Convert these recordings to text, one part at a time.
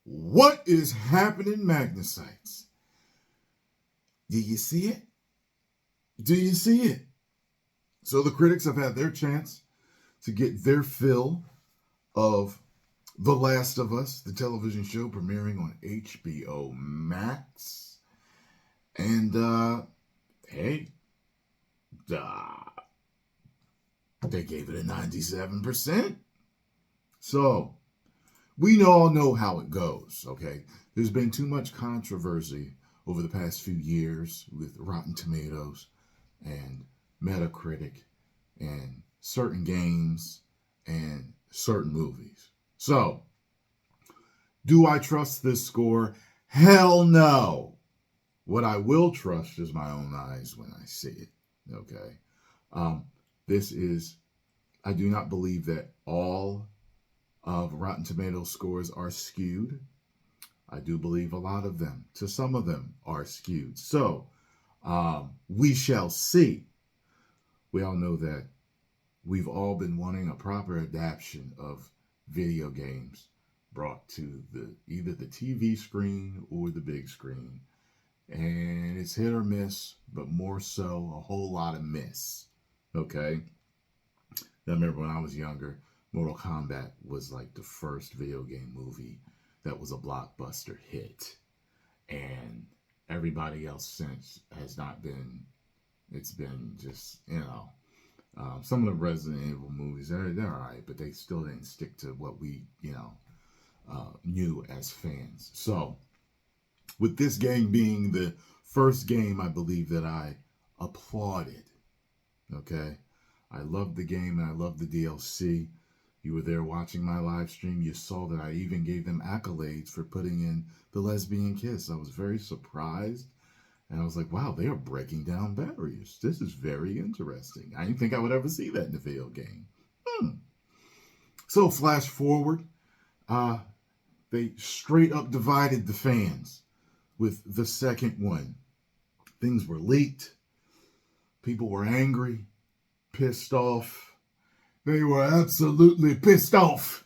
What is happening, Magnusites? Do you see it? Do you see it? So the critics have had their chance to get their fill of The Last of Us, the television show premiering on HBO Max. And, hey, they gave it a 97%. So, we all know how it goes, okay? There's been too much controversy over the past few years with Rotten Tomatoes and Metacritic and certain games and certain movies. So, do I trust this score? Hell no. What I will trust is my own eyes when I see it, okay? I do not believe that all of Rotten Tomatoes scores are skewed. I do believe a lot of them, to some of them, are skewed. So, we shall see. We all know that we've all been wanting a proper adaptation of video games brought to either the TV screen or the big screen. And it's hit or miss, but more so a whole lot of miss. Okay? I remember when I was younger, Mortal Kombat was like the first video game movie that was a blockbuster hit. And everybody else since has not been, it's been just, some of the Resident Evil movies, they're all right, but they still didn't stick to what we, knew as fans. So, with this game being the first game I believe that I applauded, okay? I loved the game and I loved the DLC. You were there watching my live stream. You saw that I even gave them accolades for putting in the lesbian kiss. I was very surprised. And I was like, wow, they are breaking down barriers. This is very interesting. I didn't think I would ever see that in a video game. So flash forward. They straight up divided the fans with the second one. Things were leaked. People were angry, pissed off. They were absolutely pissed off.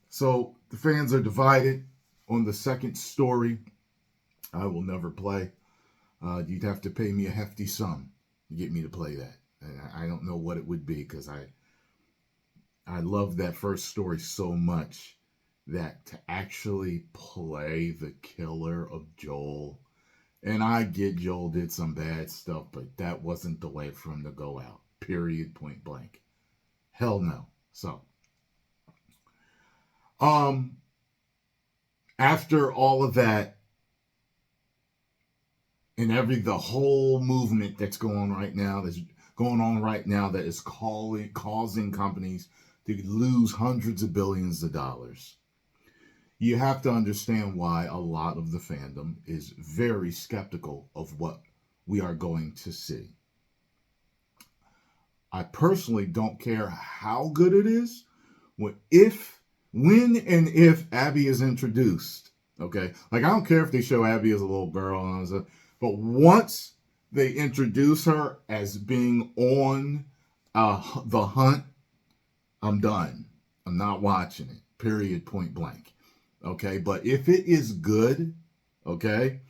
So the fans are divided on the second story. I will never play. You'd have to pay me a hefty sum to get me to play that. And I don't know what it would be because I love that first story so much that to actually play the killer of Joel, and I get Joel did some bad stuff, but that wasn't the way for him to go out. Period, point blank. Hell no. So, after all of that, and the whole movement that's going on right now, that is causing companies to lose hundreds of billions of dollars. You have to understand why a lot of the fandom is very skeptical of what we are going to see. I personally don't care how good it is when and if Abby is introduced. Okay? Like, I don't care if they show Abby as a little girl and all that, but once they introduce her as being on the hunt, I'm done. I'm not watching it. Period, point blank. Okay, but if it is good, okay,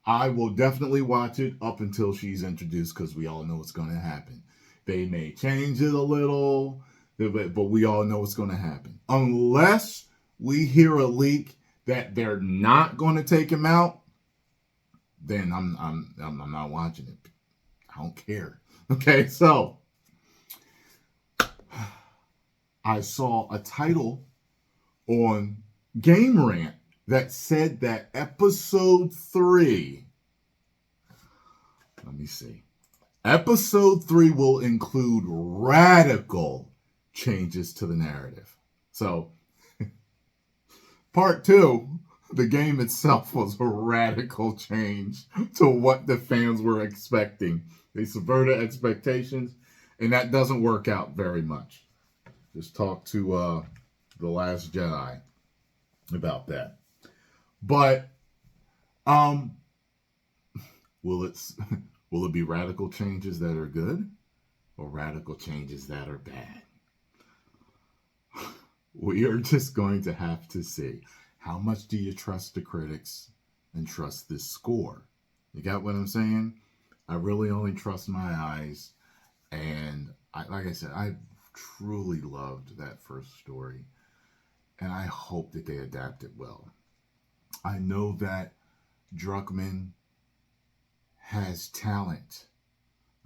I will definitely watch it up until she's introduced because we all know what's going to happen. They may change it a little, but we all know what's going to happen. Unless we hear a leak that they're not going to take him out, then I'm not watching it. I don't care. Okay, so I saw a title on Game Rant that said that episode 3, let me see, episode 3 will include radical changes to the narrative. So, part 2, the game itself was a radical change to what the fans were expecting. They subverted expectations, and that doesn't work out very much. Just talk to The Last Jedi about that. But will it be radical changes that are good or radical changes that are bad? We are just going to have to see. How much do you trust the critics and trust this score? You got what I'm saying? I really only trust my eyes. And like I said, I truly loved that first story. And I hope that they adapt it well. I know that Druckmann has talent.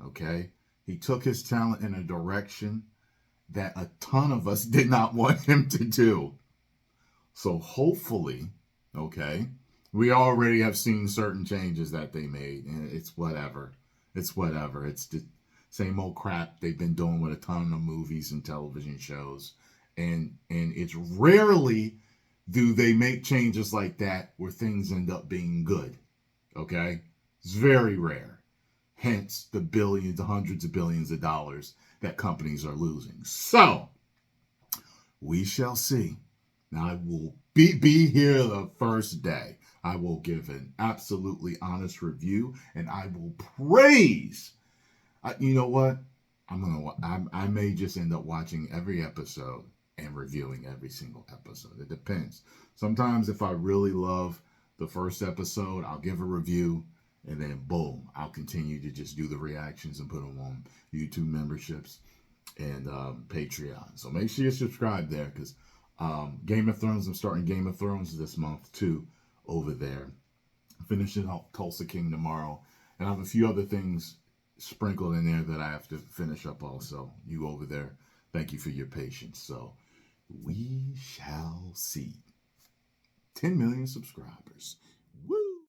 Okay? He took his talent in a direction that a ton of us did not want him to do. So hopefully, okay, we already have seen certain changes that they made, and it's whatever. It's whatever. It's the same old crap they've been doing with a ton of movies and television shows. And it's rarely do they make changes like that where things end up being good. Okay? It's very rare. Hence the billions, the hundreds of billions of dollars that companies are losing. So, we shall see. Now, I will be here the first day. I will give an absolutely honest review, and I will praise. You know what? I may just end up watching every episode and reviewing every single episode. It depends. Sometimes, if I really love the first episode, I'll give a review, and then boom, I'll continue to just do the reactions and put them on YouTube memberships and Patreon. So make sure you subscribe there, because Game of Thrones, I'm starting Game of Thrones this month too over there. Finishing up Tulsa King tomorrow. And I have a few other things sprinkled in there that I have to finish up also. You over there, thank you for your patience. So we shall see. 10 million subscribers. Woo!